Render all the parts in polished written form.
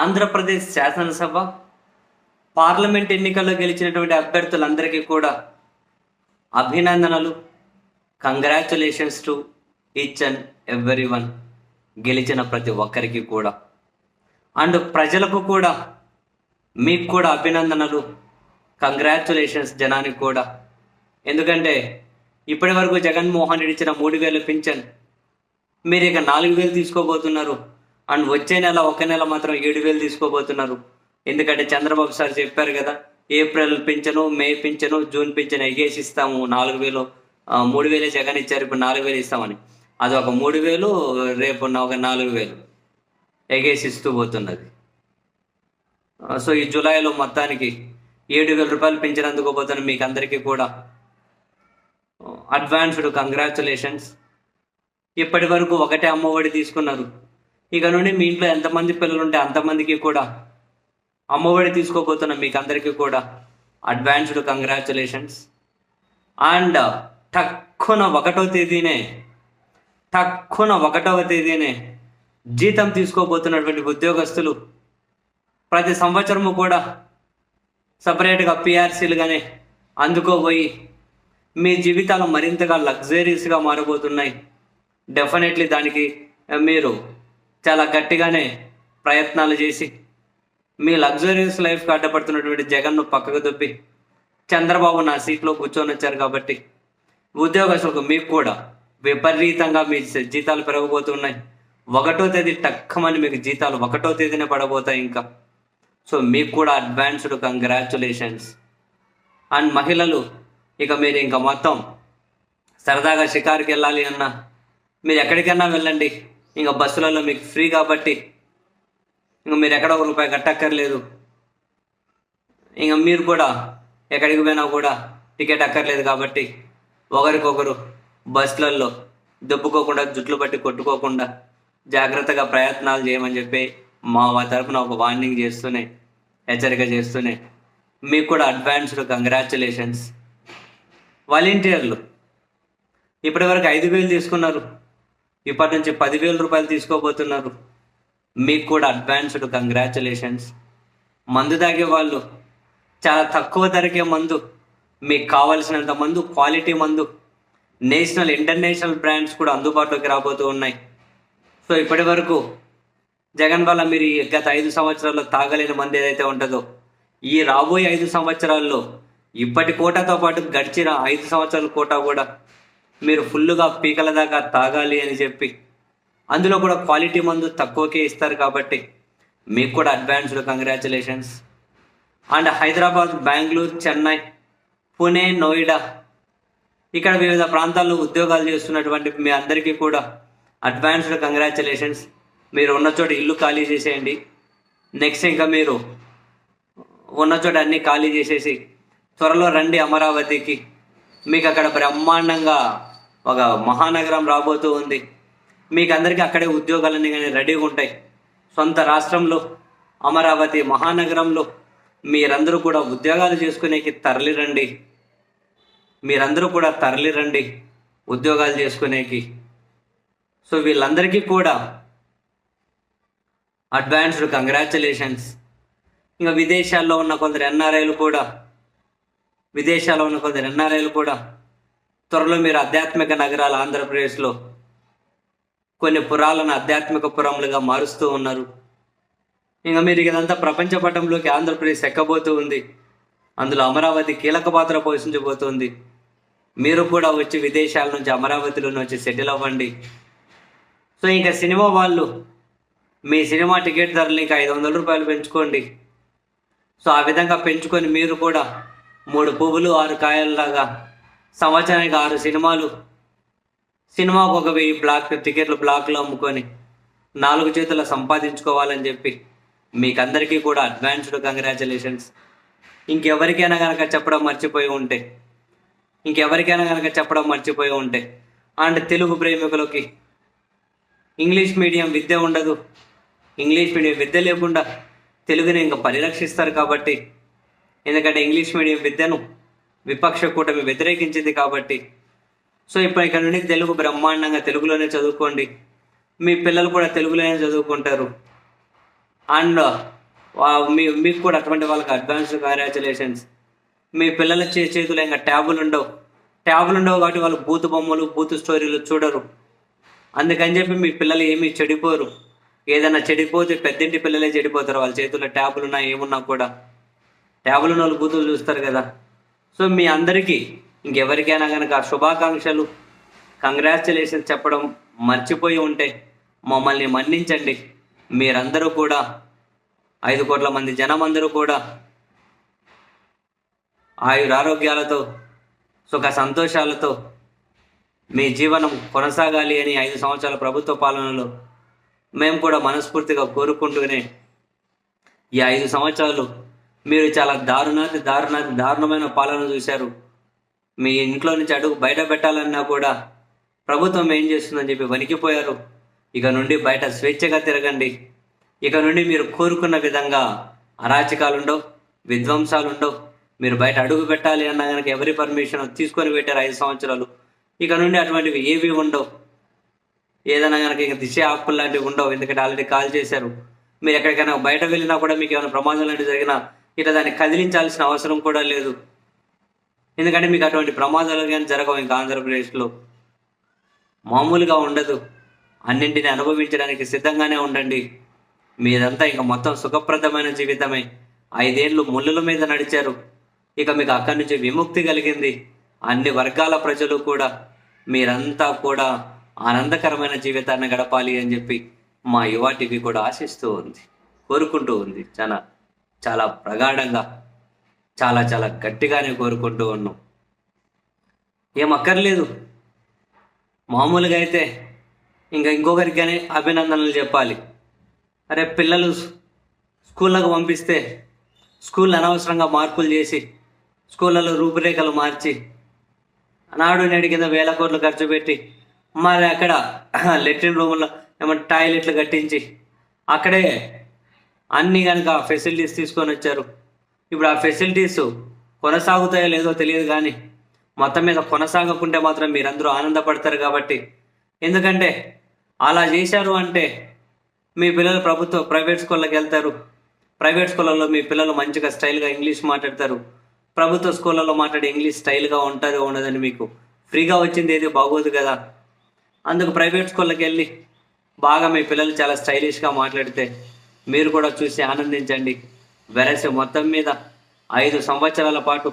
ఆంధ్రప్రదేశ్ శాసనసభ, పార్లమెంట్ ఎన్నికల్లో గెలిచినటువంటి అభ్యర్థులందరికీ కూడా అభినందనలు. Congratulations to each and every one. గెలిచిన ప్రతి ఒక్కరికి కూడా అండ్ ప్రజలకు కూడా మీకు కూడా అభినందనలు, కంగ్రాచులేషన్స్ జనానికి కూడా. ఎందుకంటే ఇప్పటి వరకు జగన్మోహన్ రెడ్డి ఇచ్చిన 3,000 పింఛన్ మీరు ఇక 4,000 తీసుకోబోతున్నారు. అండ్ వచ్చే నెల ఒక నెల మాత్రం 7,000 తీసుకోబోతున్నారు. ఎందుకంటే చంద్రబాబు సార్ చెప్పారు కదా, ఏప్రిల్ పింఛను, మే పింఛను, జూన్ పింఛను ఎగేసి ఇస్తాము. 4,000, 3,000 జగన్ ఇచ్చారు, ఇప్పుడు 4,000 ఇస్తామని. అది ఒక 3,000, రేపు ఒక 4,000 ఎగేసి ఇస్తూ పోతున్నది. సో ఈ జూలైలో మొత్తానికి 7,000 రూపాయలు పింఛన్ అందుకోబోతున్న మీకు అందరికీ కూడా అడ్వాన్స్డ్ కంగ్రాచులేషన్స్. ఇప్పటి వరకు ఒకటే అమ్మఒడి తీసుకున్నారు. ఇక నుండి మీ ఇంట్లో ఎంతమంది పిల్లలు ఉంటే అంతమందికి కూడా అమ్మఒడి తీసుకోబోతున్న మీకు అందరికీ కూడా అడ్వాన్స్డ్ కంగ్రాచులేషన్స్. అండ్ టక్కున 1వ తేదీనే జీతం తీసుకోబోతున్నటువంటి ఉద్యోగస్తులు ప్రతి సంవత్సరము కూడా సపరేట్గా పిఆర్సీలుగానే అందుకోబోయి మీ జీవితాలు మరింతగా లగ్జరీస్గా మారబోతున్నాయి. డెఫినెట్లీ దానికి మీరు చాలా గట్టిగానే ప్రయత్నాలు చేసి మీ లగ్జరీస్ లైఫ్కి అడ్డపడుతున్నటువంటి జగన్ను పక్కకు దొప్పి చంద్రబాబు నా సీట్లో కూర్చొని వచ్చారు కాబట్టి ఉద్యోగస్తులకు మీకు కూడా విపరీతంగా మీ జీతాలు పెరగబోతున్నాయి. 1వ తేదీ టక్కమని మీకు జీతాలు 1వ తేదీనే పడబోతాయి ఇంకా. సో మీకు కూడా అడ్వాన్స్డ్ కంగ్రాచులేషన్స్. అండ్ మహిళలు, ఇక మీరు ఇంకా మొత్తం సరదాగా షికారుకి వెళ్ళాలి అన్నా, మీరు ఎక్కడికైనా వెళ్ళండి, ఇంకా బస్సులలో మీకు ఫ్రీ కాబట్టి ఇంకా మీరు ఎక్కడ ₹1 కట్టక్కర్లేదు. ఇంకా మీరు కూడా ఎక్కడికి పోయినా కూడా టికెట్ అక్కర్లేదు కాబట్టి ఒకరికొకరు బస్సులలో దొబ్బుకోకుండా, జుట్లు పట్టి కొట్టుకోకుండా జాగ్రత్తగా ప్రయత్నాలు చేయమని చెప్పి మా తరఫున ఒక వార్నింగ్ చేస్తూనే, హెచ్చరిక చేస్తూనే మీకు కూడా అడ్వాన్స్డ్ కంగ్రాచులేషన్స్. వాలంటీర్లు ఇప్పటి వరకు 5,000 తీసుకున్నారు, ఇప్పటి నుంచి 10,000 రూపాయలు తీసుకోబోతున్నారు. మీకు కూడా అడ్వాన్స్డ్ కంగ్రాచులేషన్స్. మందు తాగే వాళ్ళు చాలా తక్కువ ధరకే మందు, మీకు కావలసినంత మందు, క్వాలిటీ మందు, నేషనల్ ఇంటర్నేషనల్ బ్రాండ్స్ కూడా అందుబాటులోకి రాబోతూ ఉన్నాయి. సో ఇప్పటి వరకు జగన్ వల్ల మీరు గత 5 సంవత్సరాల్లో తాగలేని మంది ఏదైతే ఉంటుందో, ఈ రాబోయే 5 సంవత్సరాల్లో ఇప్పటి కోటాతో పాటు గడిచిన 5 సంవత్సరాల కోటా కూడా మీరు ఫుల్గా పీకల దాకా తాగాలి అని చెప్పి అందులో కూడా క్వాలిటీ మందు తక్కువకే ఇస్తారు కాబట్టి మీకు కూడా advanced congratulations. And Hyderabad, Bengaluru, Chennai, Pune, Noida, ఇక్కడ వివిధ ప్రాంతాల్లో ఉద్యోగాలు చేస్తున్నటువంటి మీ అందరికీ కూడా అడ్వాన్స్డ్ కంగ్రాచులేషన్స్. మీరు ఉన్న చోట ఇల్లు ఖాళీ చేసేయండి. నెక్స్ట్ ఇంకా మీరు ఉన్న చోట అన్నీ ఖాళీ చేసేసి త్వరలో రండి అమరావతికి. మీకు అక్కడ బ్రహ్మాండంగా ఒక మహానగరం రాబోతూ ఉంది. మీకు అందరికీ అక్కడే ఉద్యోగాలన్నీ కానీ రెడీగా ఉంటాయి. సొంత రాష్ట్రంలో అమరావతి మహానగరంలో మీరందరూ కూడా ఉద్యోగాలు చేసుకునేకి తరలిరండి. మీరందరూ కూడా తరలిరండి ఉద్యోగాలు చేసుకునేకి. సో వీళ్ళందరికీ కూడా అడ్వాన్స్డ్ కంగ్రాచులేషన్స్. ఇంకా విదేశాల్లో ఉన్న కొందరు ఎన్ఆర్ఐలు కూడా త్వరలో మీరు ఆధ్యాత్మిక నగరాలు ఆంధ్రప్రదేశ్లో కొన్ని పురాలను ఆధ్యాత్మిక పురములుగా మారుస్తూ ఉన్నారు. ఇంకా మీరు ఇదంతా ప్రపంచ పటంలోకి ఆంధ్రప్రదేశ్ ఎక్కబోతూ ఉంది. అందులో అమరావతి కీలక పాత్ర పోషించబోతుంది. మీరు కూడా వచ్చి విదేశాల నుంచి అమరావతిలోకి వచ్చి సెటిల్ అవ్వండి. సో ఇంకా సినిమా వాళ్ళు మీ సినిమా టికెట్ ధరలు ఇంకా ₹500 పెంచుకోండి. సో ఆ విధంగా పెంచుకొని మీరు కూడా 3 పువ్వులు 6 కాయల్లాగా సంవత్సరానికి 6 సినిమాకు ఒక 1000 టికెట్లు బ్లాక్లో అమ్ముకొని 4 చేతుల సంపాదించుకోవాలని చెప్పి మీకందరికీ కూడా అడ్వాన్స్డ్ కంగ్రాచులేషన్స్. ఇంకెవరికైనా కనుక చెప్పడం మర్చిపోయి ఉంటే అండ్ తెలుగు ప్రేమికులకి ఇంగ్లీష్ మీడియం విద్య ఉండదు, ఇంగ్లీష్ మీడియం విద్య లేకుండా తెలుగుని ఇంకా పరిరక్షిస్తారు కాబట్టి, ఎందుకంటే ఇంగ్లీష్ మీడియం విద్యను విపక్ష కూటమి వ్యతిరేకించింది కాబట్టి. సో ఇప్పుడు ఇక్కడ నుండి తెలుగు బ్రహ్మాండంగా తెలుగులోనే చదువుకోండి. మీ పిల్లలు కూడా తెలుగులోనే చదువుకుంటారు. అండ్ మీకు కూడా అటువంటి వాళ్ళకి అడ్వాన్స్డ్ కంగ్రాచులేషన్స్. మీ పిల్లల చేతులు ఇంకా ట్యాబులు ఉండవు కాబట్టి వాళ్ళు బూతు బొమ్మలు బూతు స్టోరీలు చూడరు. అందుకని చెప్పి మీ పిల్లలు ఏమీ చెడిపోరు. ఏదైనా చెడిపోతే పెద్దింటి పిల్లలే చెడిపోతారు. వాళ్ళ చేతుల్లో ట్యాబులు ఉన్నా ఏమున్నా కూడా. ట్యాబులు ఉన్న వాళ్ళు బూతులు చూస్తారు కదా. సో మీ అందరికీ ఇంకెవరికైనా కనుక శుభాకాంక్షలు, కంగ్రాచులేషన్స్ చెప్పడం మర్చిపోయి ఉంటే మమ్మల్ని మన్నించండి. మీరందరూ కూడా 5 కోట్ల మంది జనం అందరూ కూడా ఆయురారోగ్యాలతో సుఖ సంతోషాలతో మీ జీవనం కొనసాగాలి అని 5 సంవత్సరాల ప్రభుత్వ పాలనలో మేము కూడా మనస్ఫూర్తిగా కోరుకుంటూనే ఈ 5 సంవత్సరాలు మీరు చాలా దారుణమైన పాలన చూశారు. మీ ఇంట్లో నుంచి అడుగు బయట పెట్టాలన్నా కూడా ప్రభుత్వం ఏం చేస్తుందని చెప్పి వణికిపోయారు. ఇక నుండి బయట స్వేచ్ఛగా తిరగండి. ఇక నుండి మీరు కోరుకున్న విధంగా అరాచకాలు ఉండవు, విధ్వంసాలు ఉండవు. మీరు బయట అడుగు పెట్టాలి అన్నా కనుక ఎవరి పర్మిషన్ తీసుకొని పెట్టారు 5 సంవత్సరాలు. ఇక నుండి అటువంటివి ఏవి ఉండవు. ఏదైనా కనుక ఇక దిశ ఆపులు లాంటివి ఉండవు. ఎందుకంటే ఆల్రెడీ కాల్ చేశారు. మీరు ఎక్కడికైనా బయట వెళ్ళినా కూడా మీకు ఏమైనా ప్రమాదం లాంటివి జరిగినా ఇట్లా దాన్ని కదిలించాల్సిన అవసరం కూడా లేదు. ఎందుకంటే మీకు అటువంటి ప్రమాదాలు కానీ జరగవు. ఇంకా ఆంధ్రప్రదేశ్లో మామూలుగా ఉండదు. అన్నింటిని అనుభవించడానికి సిద్ధంగానే ఉండండి. మీదంతా ఇంకా మొత్తం సుఖప్రదమైన జీవితమే. 5 ఏళ్ళు ముళ్ళుల మీద నడిచారు. ఇక మీకు అక్కడి నుంచి విముక్తి కలిగింది. అన్ని వర్గాల ప్రజలు కూడా మీరంతా కూడా ఆనందకరమైన జీవితాన్ని గడపాలి అని చెప్పి మా యువ టీవీ కూడా ఆశిస్తూ ఉంది, కోరుకుంటూ ఉంది. చాలా ప్రగాఢంగా, చాలా గట్టిగానే కోరుకుంటూ ఉన్నాం. ఏం అక్కర్లేదు. మామూలుగా అయితే ఇంకొకరికనే అభినందనలు చెప్పాలి. అరే పిల్లలు స్కూళ్ళకు పంపిస్తే స్కూల్ అనవసరంగా మార్పులు చేసి స్కూళ్ళలో రూపురేఖలు మార్చి నాడు నేడు కింద 1000 కోట్లు ఖర్చు పెట్టి మరి అక్కడ లెట్రిన్ రూముల్లో ఏమంటే టాయిలెట్లు కట్టించి అక్కడే అన్ని కనుక ఫెసిలిటీస్ తీసుకొని వచ్చారు. ఇప్పుడు ఆ ఫెసిలిటీస్ కొనసాగుతాయో లేదో తెలియదు, కానీ మొత్తం మీద కొనసాగకుంటే మాత్రం మీరందరూ ఆనందపడతారు. కాబట్టి ఎందుకంటే అలా చేశారు అంటే మీ పిల్లలు ప్రైవేట్ స్కూళ్ళకి వెళ్తారు. ప్రైవేట్ స్కూళ్ళలో మీ పిల్లలు మంచిగా స్టైల్గా ఇంగ్లీష్ మాట్లాడతారు. ప్రభుత్వ స్కూళ్ళలో మాట్లాడే ఇంగ్లీష్ స్టైల్గా ఉంటుందో ఉండదని మీకు ఫ్రీగా వచ్చింది ఏది బాగోదు కదా. అందుకు ప్రైవేట్ స్కూళ్ళకి వెళ్ళి బాగా మీ పిల్లలు చాలా స్టైలిష్గా మాట్లాడితే మీరు కూడా చూసి ఆనందించండి. వెరసి మొత్తం మీద 5 సంవత్సరాల పాటు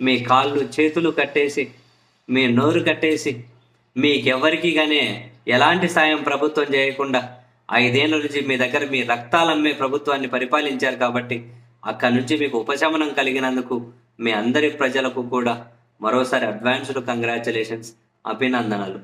మీ కాళ్ళు చేతులు కట్టేసి, మీ నోరు కట్టేసి, మీకెవరికి కానీ ఎలాంటి సాయం ప్రభుత్వం చేయకుండా 5 ఏళ్ళ నుంచి మీ దగ్గర మీ రక్తాలమ్మే ప్రభుత్వాన్ని పరిపాలించారు. కాబట్టి అక్కడి నుంచి మీకు ఉపశమనం కలిగినందుకు మీ అందరి ప్రజలకు కూడా మరోసారి అడ్వాన్స్డ్ కంగ్రాచులేషన్స్, అభినందనలు.